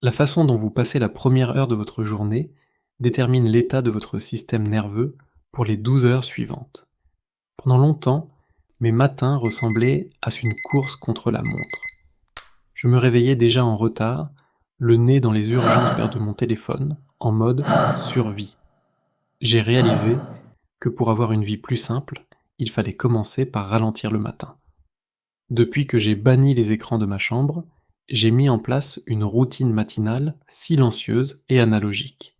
La façon dont vous passez la première heure de votre journée détermine l'état de votre système nerveux pour les 12 heures suivantes. Pendant longtemps, mes matins ressemblaient à une course contre la montre. Je me réveillais déjà en retard, le nez dans les urgences de mon téléphone, en mode survie. J'ai réalisé que pour avoir une vie plus simple, il fallait commencer par ralentir le matin. Depuis que j'ai banni les écrans de ma chambre, j'ai mis en place une routine matinale silencieuse et analogique.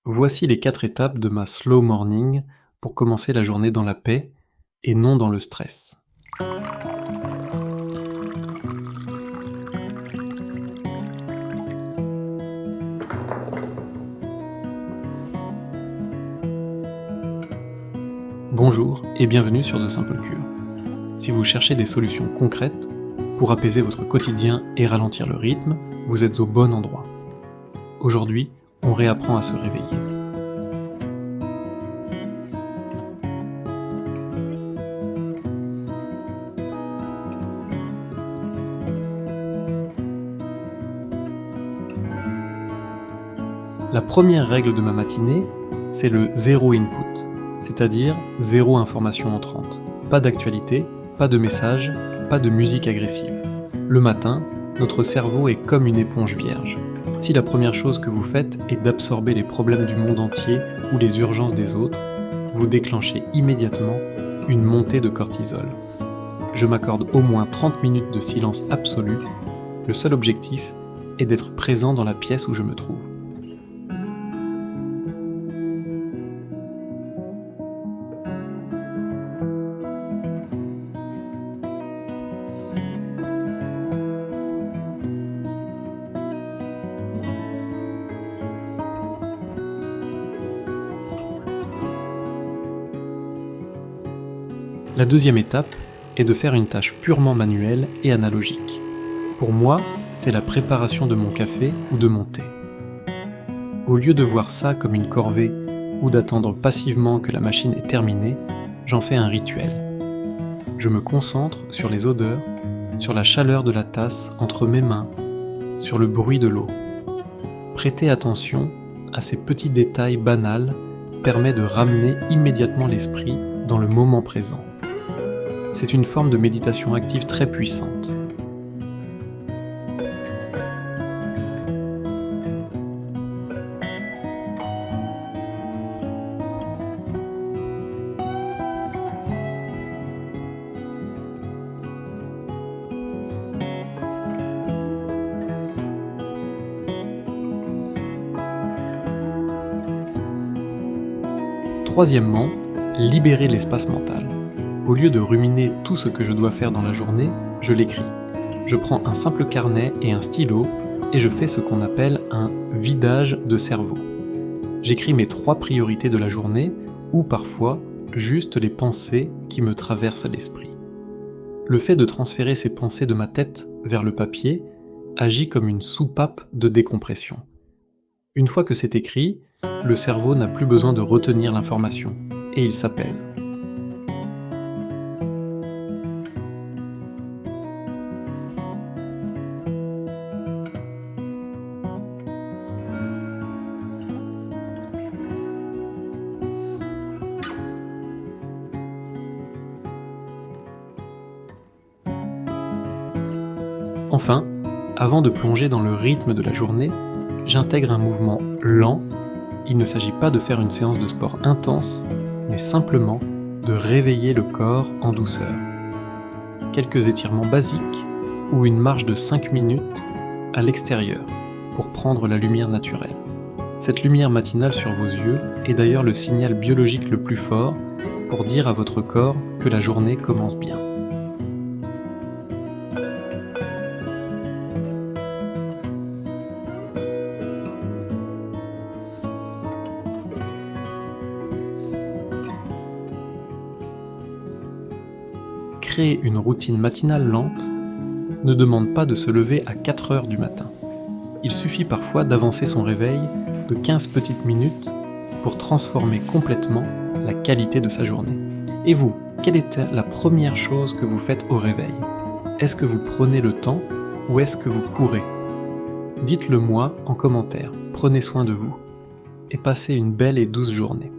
Voici les 4 étapes de ma slow morning pour commencer la journée dans la paix et non dans le stress. Bonjour et bienvenue sur The Simple Cure. Si vous cherchez des solutions concrètes pour apaiser votre quotidien et ralentir le rythme, vous êtes au bon endroit. Aujourd'hui, on réapprend à se réveiller. La première règle de ma matinée, c'est le zéro input, c'est-à-dire zéro information entrante. Pas d'actualité, pas de message, pas de musique agressive. Le matin, notre cerveau est comme une éponge vierge. Si la première chose que vous faites est d'absorber les problèmes du monde entier ou les urgences des autres, vous déclenchez immédiatement une montée de cortisol. Je m'accorde au moins 30 minutes de silence absolu. Le seul objectif est d'être présent dans la pièce où je me trouve. La deuxième étape est de faire une tâche purement manuelle et analogique. Pour moi, c'est la préparation de mon café ou de mon thé. Au lieu de voir ça comme une corvée ou d'attendre passivement que la machine est terminée, j'en fais un rituel. Je me concentre sur les odeurs, sur la chaleur de la tasse entre mes mains, sur le bruit de l'eau. Prêter attention à ces petits détails banals permet de ramener immédiatement l'esprit dans le moment présent. C'est une forme de méditation active très puissante. Troisièmement, libérer l'espace mental. Au lieu de ruminer tout ce que je dois faire dans la journée, je l'écris. Je prends un simple carnet et un stylo et je fais ce qu'on appelle un vidage de cerveau. J'écris mes 3 priorités de la journée ou parfois juste les pensées qui me traversent l'esprit. Le fait de transférer ces pensées de ma tête vers le papier agit comme une soupape de décompression. Une fois que c'est écrit, le cerveau n'a plus besoin de retenir l'information et il s'apaise. Enfin, avant de plonger dans le rythme de la journée, j'intègre un mouvement lent. Il ne s'agit pas de faire une séance de sport intense, mais simplement de réveiller le corps en douceur. Quelques étirements basiques ou une marche de 5 minutes à l'extérieur pour prendre la lumière naturelle. Cette lumière matinale sur vos yeux est d'ailleurs le signal biologique le plus fort pour dire à votre corps que la journée commence bien. Créer une routine matinale lente ne demande pas de se lever à 4 heures du matin. Il suffit parfois d'avancer son réveil de 15 petites minutes pour transformer complètement la qualité de sa journée. Et vous, quelle est la première chose que vous faites au réveil ? Est-ce que vous prenez le temps ou est-ce que vous courez ? Dites-le moi en commentaire. Prenez soin de vous et passez une belle et douce journée.